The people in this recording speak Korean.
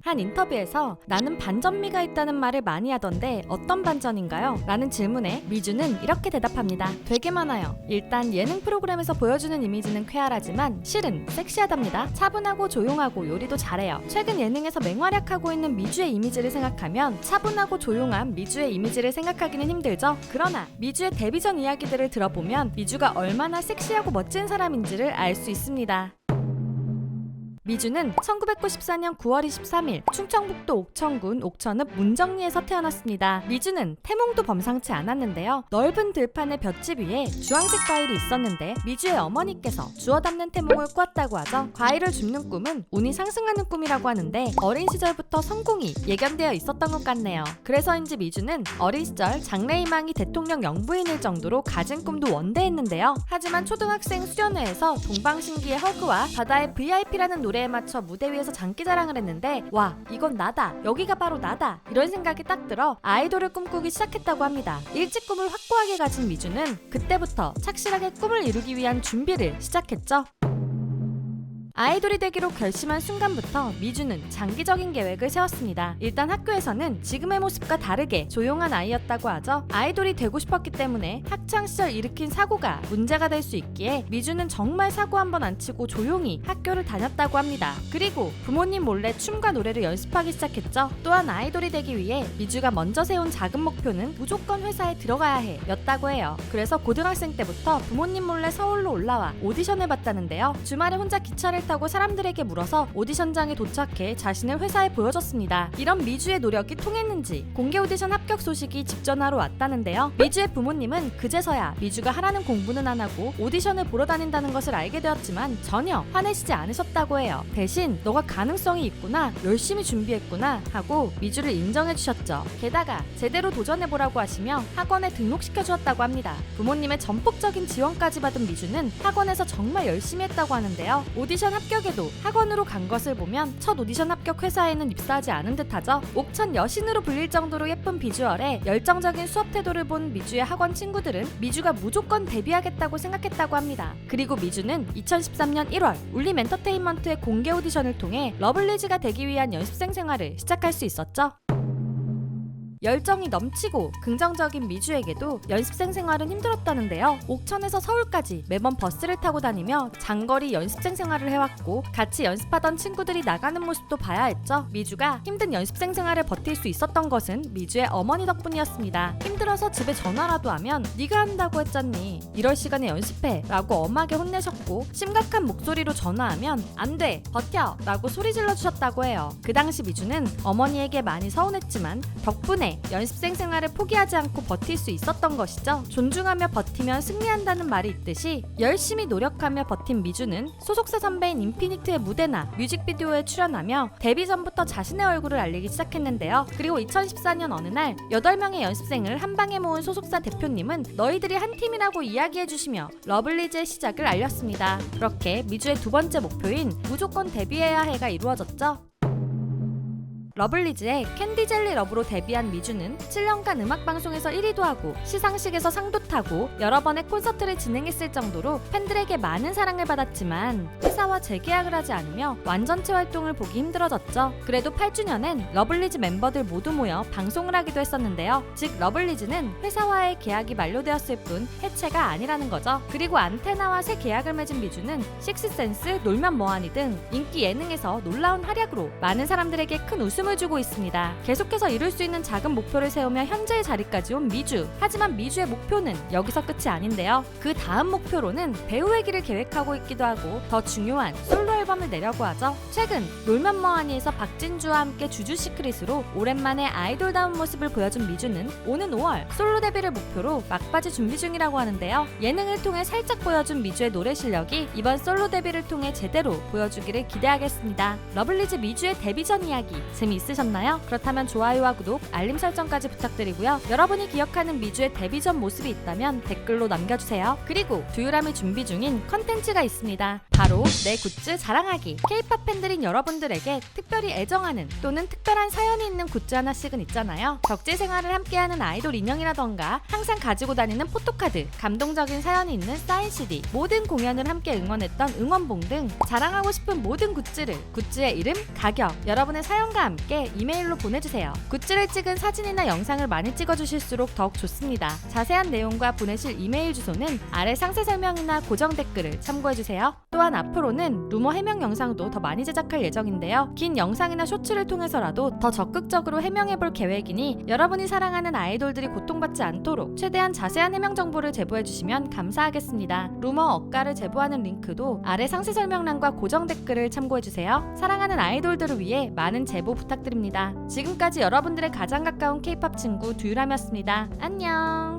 한 인터뷰에서 나는 반전미가 있다는 말을 많이 하던데 어떤 반전인가요? 라는 질문에 미주는 이렇게 대답합니다. 되게 많아요. 일단 예능 프로그램에서 보여주는 이미지는 쾌활하지만 실은 섹시하답니다. 차분하고 조용하고 요리도 잘해요. 최근 예능에서 맹활약하고 있는 미주의 이미지를 생각하면 차분하고 조용한 미주의 이미지를 생각하기는 힘들죠. 그러나 미주의 데뷔 전 이야기들을 들어보면 미주가 얼마나 섹시하고 멋진 사람인지를 알 수 있습니다. 미주는 1994년 9월 23일 충청북도 옥천군 옥천읍 문정리에서 태어났습니다. 미주는 태몽도 범상치 않았는데요. 넓은 들판의 볏짚 위에 주황색 과일이 있었는데 미주의 어머니께서 주워 담는 태몽을 꾸었다고 하죠. 과일을 줍는 꿈은 운이 상승하는 꿈이라고 하는데 어린 시절부터 성공이 예견되어 있었던 것 같네요. 그래서인지 미주는 어린 시절 장래희망이 대통령 영부인일 정도로 가진 꿈도 원대했는데요. 하지만 초등학생 수련회에서 동방신기의 허그와 바다의 VIP라는 노래에 맞춰 무대 위에서 장기자랑을 했는데 와, 이건 나다, 여기가 바로 나다, 이런 생각이 딱 들어 아이돌을 꿈꾸기 시작했다고 합니다. 일찍 꿈을 확고하게 가진 미주는 그때부터 착실하게 꿈을 이루기 위한 준비를 시작했죠. 아이돌이 되기로 결심한 순간부터 미주는 장기적인 계획을 세웠습니다. 일단 학교에서는 지금의 모습과 다르게 조용한 아이였다고 하죠. 아이돌이 되고 싶었기 때문에 학창시절 일으킨 사고가 문제가 될 수 있기에 미주는 정말 사고 한 번 안 치고 조용히 학교를 다녔다고 합니다. 그리고 부모님 몰래 춤과 노래를 연습하기 시작했죠. 또한 아이돌이 되기 위해 미주가 먼저 세운 작은 목표는 무조건 회사에 들어가야 해 였다고 해요. 그래서 고등학생 때부터 부모님 몰래 서울로 올라와 오디션을 봤다는데요. 주말에 혼자 기차를 타고 사람들에게 물어서 오디션장에 도착해 자신을 회사에 보여줬습니다. 이런 미주의 노력이 통했는지 공개 오디션 합격 소식이 집 전화로 왔다는데요. 미주의 부모님은 그제서야 미주가 하라는 공부는 안 하고 오디션을 보러 다닌다는 것을 알게 되었지만 전혀 화내시지 않으셨다고 해요. 대신 너가 가능성이 있구나, 열심히 준비했구나 하고 미주를 인정해 주셨죠. 게다가 제대로 도전해보라고 하시며 학원에 등록시켜 주었다고 합니다. 부모님의 전폭적인 지원까지 받은 미주는 학원에서 정말 열심히 했다고 하는데요. 오디션 합격에도 학원으로 간 것을 보면 첫 오디션 합격 회사에는 입사하지 않은 듯하죠. 옥천 여신으로 불릴 정도로 예쁜 비주얼에 열정적인 수업 태도를 본 미주의 학원 친구들은 미주가 무조건 데뷔하겠다고 생각했다고 합니다. 그리고 미주는 2013년 1월 울림 엔터테인먼트의 공개 오디션을 통해 러블리즈가 되기 위한 연습생 생활을 시작할 수 있었죠. 열정이 넘치고 긍정적인 미주에게도 연습생 생활은 힘들었다는데요. 옥천에서 서울까지 매번 버스를 타고 다니며 장거리 연습생 생활을 해왔고 같이 연습하던 친구들이 나가는 모습도 봐야 했죠. 미주가 힘든 연습생 생활을 버틸 수 있었던 것은 미주의 어머니 덕분이었습니다. 힘들어서 집에 전화라도 하면 네가 한다고 했잖니, 이럴 시간에 연습해 라고 엄하게 혼내셨고 심각한 목소리로 전화하면 안 돼, 버텨 라고 소리 질러주셨다고 해요. 그 당시 미주는 어머니에게 많이 서운했지만 덕분에 연습생 생활을 포기하지 않고 버틸 수 있었던 것이죠. 존중하며 버티면 승리한다는 말이 있듯이 열심히 노력하며 버틴 미주는 소속사 선배인 인피니트의 무대나 뮤직비디오에 출연하며 데뷔 전부터 자신의 얼굴을 알리기 시작했는데요. 그리고 2014년 어느 날 8명의 연습생을 한 방에 모은 소속사 대표님은 너희들이 한 팀이라고 이야기해주시며 러블리즈의 시작을 알렸습니다. 그렇게 미주의 두 번째 목표인 무조건 데뷔해야 해가 이루어졌죠. 러블리즈의 캔디 젤리 러브로 데뷔한 미주는 7년간 음악방송에서 1위도 하고 시상식에서 상도 타고 여러 번의 콘서트를 진행했을 정도로 팬들에게 많은 사랑을 받았지만 회사와 재계약을 하지 않으며 완전체 활동을 보기 힘들어졌죠. 그래도 8주년엔 러블리즈 멤버들 모두 모여 방송을 하기도 했었는데요. 즉 러블리즈는 회사와의 계약이 만료되었을 뿐 해체가 아니라는 거죠. 그리고 안테나와 새 계약을 맺은 미주는 식스센스, 놀면 뭐하니 등 인기 예능에서 놀라운 활약으로 많은 사람들에게 큰 웃음을 주고 있습니다. 계속해서 이룰 수 있는 작은 목표를 세우며 현재의 자리까지 온 미주. 하지만 미주의 목표는 여기서 끝이 아닌데요. 그 다음 목표로는 배우의 길을 계획하고 있기도 하고 더 중요한 솔로 앨범을 내려고 하죠. 최근 놀면 뭐하니에서 박진주와 함께 주주시크릿으로 오랜만에 아이돌다운 모습을 보여준 미주는 오는 5월 솔로 데뷔를 목표로 막바지 준비 중이라고 하는데요. 예능을 통해 살짝 보여준 미주의 노래 실력이 이번 솔로 데뷔를 통해 제대로 보여주기를 기대하겠습니다. 러블리즈 미주의 데뷔 전 이야기 재미 있으셨나요? 그렇다면 좋아요와 구독, 알림 설정까지 부탁드리고요. 여러분이 기억하는 미주의 데뷔 전 모습이 있다면 댓글로 남겨주세요. 그리고 두유람이 준비 중인 컨텐츠가 있습니다. 바로 내 굿즈 자랑하기. K-팝 팬들인 여러분들에게 특별히 애정하는 또는 특별한 사연이 있는 굿즈 하나씩은 있잖아요. 덕질 생활을 함께하는 아이돌 인형이라던가 항상 가지고 다니는 포토카드, 감동적인 사연이 있는 사인 CD, 모든 공연을 함께 응원했던 응원봉 등 자랑하고 싶은 모든 굿즈를 굿즈의 이름, 가격, 여러분의 사연과 함께 이메일로 보내주세요. 굿즈를 찍은 사진이나 영상을 많이 찍어주실수록 더욱 좋습니다. 자세한 내용과 보내실 이메일 주소는 아래 상세 설명이나 고정 댓글을 참고해주세요. 또한 앞으로는 루머 해명 영상도 더 많이 제작할 예정인데요. 긴 영상이나 쇼츠를 통해서라도 더 적극적으로 해명해볼 계획이니 여러분이 사랑하는 아이돌들이 고통받지 않도록 최대한 자세한 해명 정보를 제보해주시면 감사하겠습니다. 루머 억가를 제보하는 링크도 아래 상세 설명란과 고정 댓글을 참고해주세요. 사랑하는 아이돌들을 위해 많은 제보 부탁드립니다. 지금까지 여러분들의 가장 가까운 K-팝 친구 두유람이었습니다. 안녕.